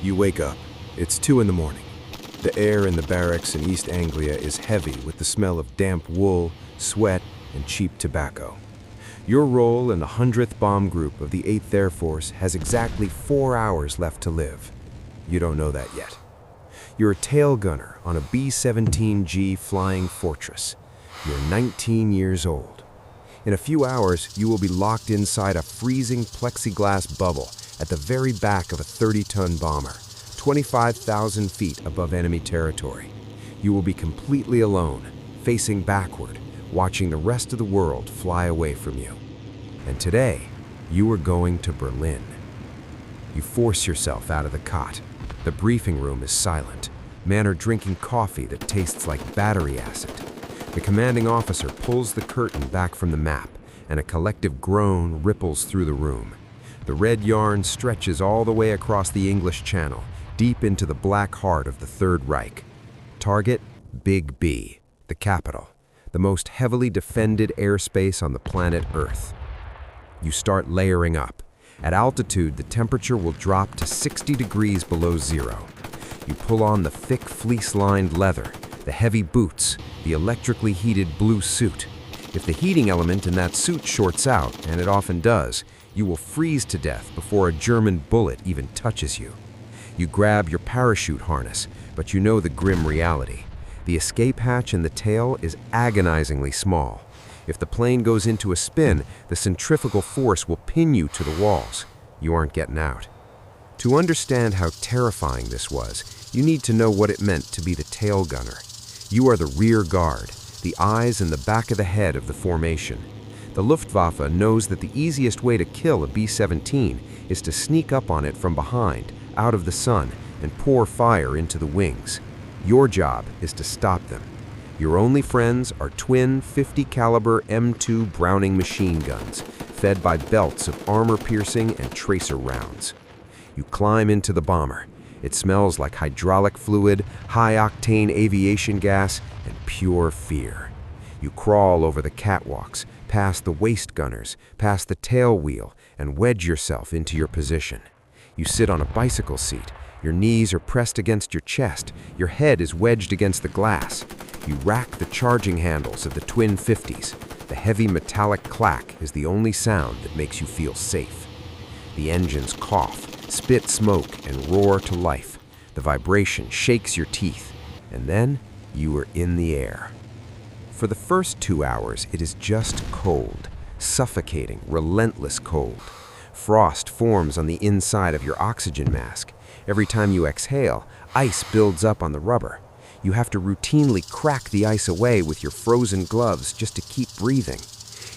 You wake up. It's 2 in the morning. The air in the barracks in East Anglia is heavy with the smell of damp wool, sweat, and cheap tobacco. Your role in the 100th Bomb Group of the 8th Air Force has exactly 4 hours left to live. You don't know that yet. You're a tail gunner on a B-17G Flying Fortress. You're 19 years old. In a few hours, you will be locked inside a freezing plexiglass bubble at the very back of a 30-ton bomber, 25,000 feet above enemy territory. You will be completely alone, facing backward, watching the rest of the world fly away from you. And today, you are going to Berlin. You force yourself out of the cot. The briefing room is silent. Men are drinking coffee that tastes like battery acid. The commanding officer pulls the curtain back from the map, and a collective groan ripples through the room. The red yarn stretches all the way across the English Channel, deep into the black heart of the Third Reich. Target, Big B, the capital, the most heavily defended airspace on the planet Earth. You start layering up. At altitude, the temperature will drop to 60 degrees below zero. You pull on the thick fleece-lined leather, the heavy boots, the electrically heated blue suit. If the heating element in that suit shorts out, and it often does, you will freeze to death before a German bullet even touches you. You grab your parachute harness, but you know the grim reality. The escape hatch in the tail is agonizingly small. If the plane goes into a spin, the centrifugal force will pin you to the walls. You aren't getting out. To understand how terrifying this was, you need to know what it meant to be the tail gunner. You are the rear guard, the eyes and the back of the head of the formation. The Luftwaffe knows that the easiest way to kill a B-17 is to sneak up on it from behind, out of the sun, and pour fire into the wings. Your job is to stop them. Your only friends are twin 50 caliber M2 Browning machine guns, fed by belts of armor-piercing and tracer rounds. You climb into the bomber. It smells like hydraulic fluid, high-octane aviation gas, and pure fear. You crawl over the catwalks, past the waist gunners, past the tail wheel, and wedge yourself into your position. You sit on a bicycle seat. Your knees are pressed against your chest. Your head is wedged against the glass. You rack the charging handles of the twin 50s. The heavy metallic clack is the only sound that makes you feel safe. The engines cough, spit smoke, and roar to life. The vibration shakes your teeth, and then you are in the air. For the first 2 hours, it is just cold, suffocating, relentless cold. Frost forms on the inside of your oxygen mask. Every time you exhale, ice builds up on the rubber. You have to routinely crack the ice away with your frozen gloves just to keep breathing.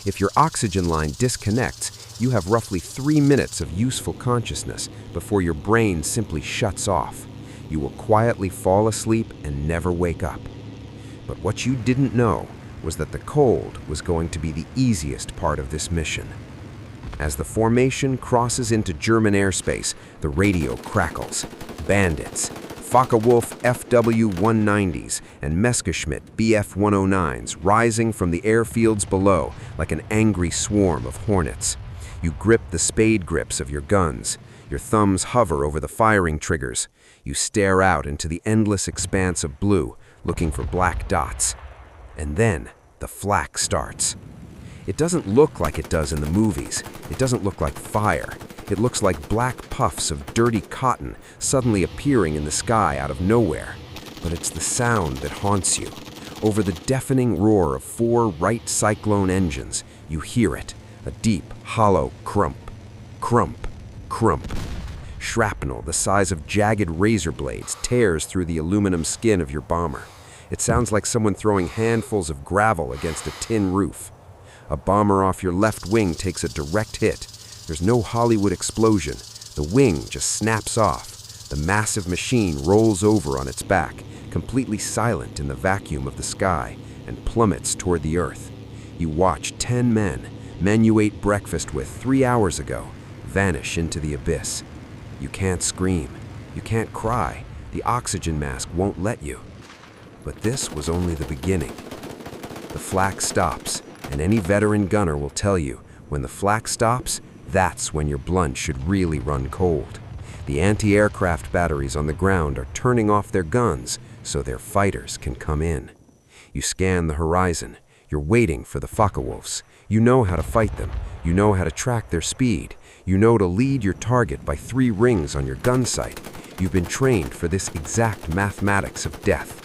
If your oxygen line disconnects, you have roughly 3 minutes of useful consciousness before your brain simply shuts off. You will quietly fall asleep and never wake up. But what you didn't know was that the cold was going to be the easiest part of this mission. As the formation crosses into German airspace, the radio crackles. Bandits, Focke-Wulf Fw 190s, and Messerschmitt Bf 109s rising from the airfields below like an angry swarm of hornets. You grip the spade grips of your guns. Your thumbs hover over the firing triggers. You stare out into the endless expanse of blue, looking for black dots. And then the flak starts. It doesn't look like it does in the movies. It doesn't look like fire. It looks like black puffs of dirty cotton suddenly appearing in the sky out of nowhere. But it's the sound that haunts you. Over the deafening roar of 4 Wright Cyclone engines, you hear it, a deep, hollow crump, crump, crump. Shrapnel the size of jagged razor blades tears through the aluminum skin of your bomber. It sounds like someone throwing handfuls of gravel against a tin roof. A bomber off your left wing takes a direct hit. There's no Hollywood explosion. The wing just snaps off. The massive machine rolls over on its back, completely silent in the vacuum of the sky, and plummets toward the earth. You watch 10 men you ate breakfast with 3 hours ago, vanish into the abyss. You can't scream. You can't cry. The oxygen mask won't let you. But this was only the beginning. The flak stops, and any veteran gunner will tell you, when the flak stops, that's when your blunt should really run cold. The anti-aircraft batteries on the ground are turning off their guns so their fighters can come in. You scan the horizon. You're waiting for the Focke-Wulfs. You know how to fight them. You know how to track their speed. You know to lead your target by 3 rings on your gun sight. You've been trained for this exact mathematics of death.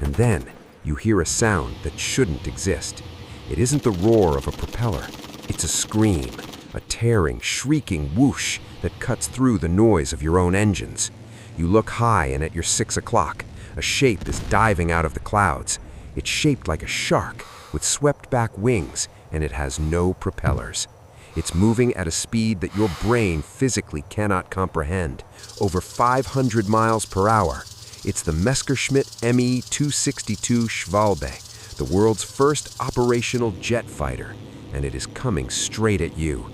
And then you hear a sound that shouldn't exist. It isn't the roar of a propeller. It's a scream, a tearing, shrieking whoosh that cuts through the noise of your own engines. You look high, and at your 6 o'clock, a shape is diving out of the clouds. It's shaped like a shark with swept-back wings, and it has no propellers. It's moving at a speed that your brain physically cannot comprehend, over 500 miles per hour. It's the Messerschmitt Me-262 Schwalbe, the world's first operational jet fighter, and it is coming straight at you.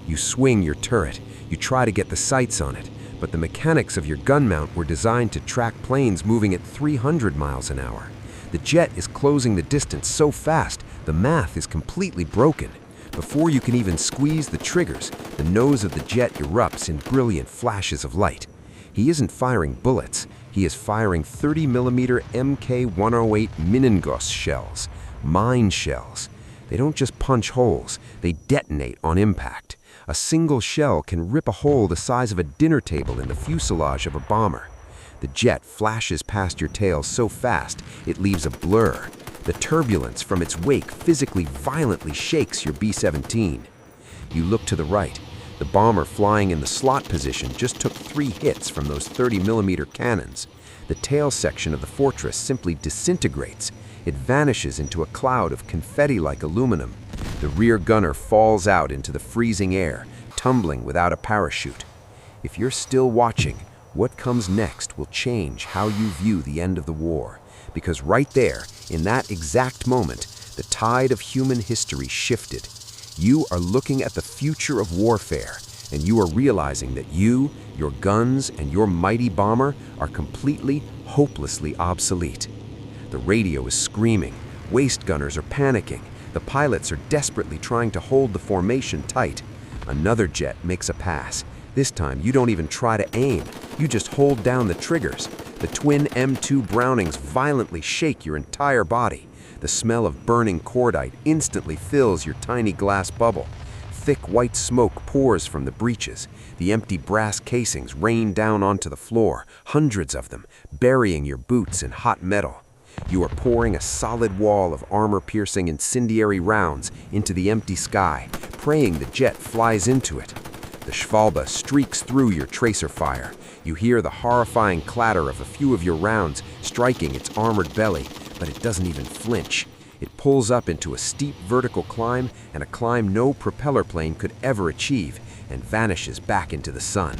You swing your turret, you try to get the sights on it, but the mechanics of your gun mount were designed to track planes moving at 300 miles an hour. The jet is closing the distance so fast, the math is completely broken. Before you can even squeeze the triggers, the nose of the jet erupts in brilliant flashes of light. He isn't firing bullets, he is firing 30mm Mk-108 Meningos shells, mine shells. They don't just punch holes, they detonate on impact. A single shell can rip a hole the size of a dinner table in the fuselage of a bomber. The jet flashes past your tail so fast, it leaves a blur. The turbulence from its wake physically violently shakes your B-17. You look to the right. The bomber flying in the slot position just took 3 hits from those 30mm cannons. The tail section of the Fortress simply disintegrates. It vanishes into a cloud of confetti-like aluminum. The rear gunner falls out into the freezing air, tumbling without a parachute. If you're still watching, what comes next will change how you view the end of the war. Because right there, in that exact moment, the tide of human history shifted. You are looking at the future of warfare, and you are realizing that you, your guns, and your mighty bomber are completely, hopelessly obsolete. The radio is screaming. Waist gunners are panicking. The pilots are desperately trying to hold the formation tight. Another jet makes a pass. This time, you don't even try to aim. You just hold down the triggers. The twin M2 Brownings violently shake your entire body. The smell of burning cordite instantly fills your tiny glass bubble. Thick white smoke pours from the breeches. The empty brass casings rain down onto the floor, hundreds of them, burying your boots in hot metal. You are pouring a solid wall of armor-piercing incendiary rounds into the empty sky, praying the jet flies into it. The Schwalbe streaks through your tracer fire. You hear the horrifying clatter of a few of your rounds striking its armored belly, but it doesn't even flinch. It pulls up into a steep vertical climb, and a climb no propeller plane could ever achieve, and vanishes back into the sun.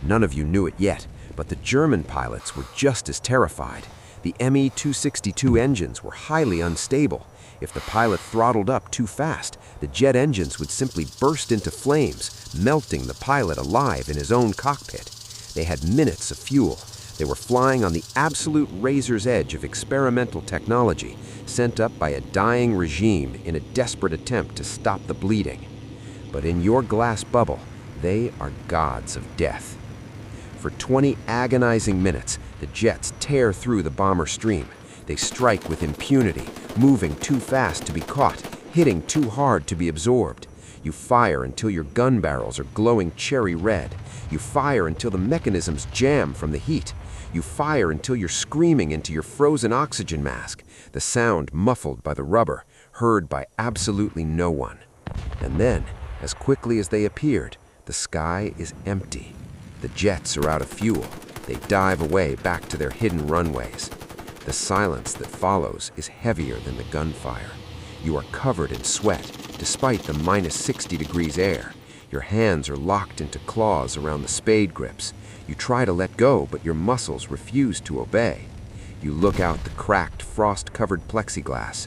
None of you knew it yet, but the German pilots were just as terrified. The Me-262 engines were highly unstable. If the pilot throttled up too fast, the jet engines would simply burst into flames, melting the pilot alive in his own cockpit. They had minutes of fuel. They were flying on the absolute razor's edge of experimental technology, sent up by a dying regime in a desperate attempt to stop the bleeding. But in your glass bubble, they are gods of death. For 20 agonizing minutes, the jets tear through the bomber stream. They strike with impunity, moving too fast to be caught, hitting too hard to be absorbed. You fire until your gun barrels are glowing cherry red. You fire until the mechanisms jam from the heat. You fire until you're screaming into your frozen oxygen mask, the sound muffled by the rubber, heard by absolutely no one. And then, as quickly as they appeared, the sky is empty. The jets are out of fuel. They dive away back to their hidden runways. The silence that follows is heavier than the gunfire. You are covered in sweat, despite the -60 degrees air. Your hands are locked into claws around the spade grips. You try to let go, but your muscles refuse to obey. You look out the cracked, frost-covered plexiglass.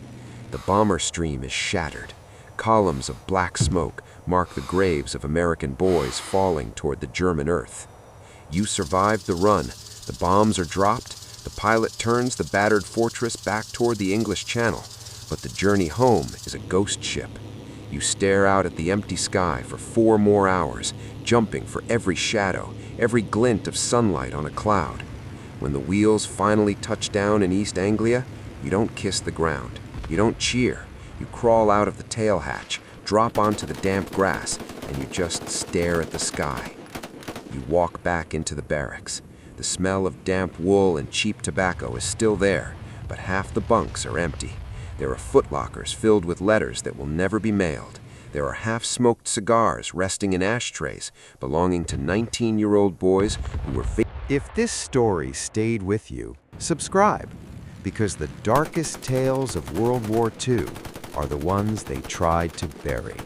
The bomber stream is shattered. Columns of black smoke mark the graves of American boys falling toward the German earth. You survived the run. The bombs are dropped. The pilot turns the battered Fortress back toward the English Channel, but the journey home is a ghost ship. You stare out at the empty sky for 4 more hours, jumping for every shadow, every glint of sunlight on a cloud. When the wheels finally touch down in East Anglia, you don't kiss the ground. You don't cheer. You crawl out of the tail hatch, drop onto the damp grass, and you just stare at the sky. You walk back into the barracks. The smell of damp wool and cheap tobacco is still there, but half the bunks are empty. There are footlockers filled with letters that will never be mailed. There are half-smoked cigars resting in ashtrays belonging to 19-year-old boys who were... If this story stayed with you, subscribe, because the darkest tales of World War II are the ones they tried to bury.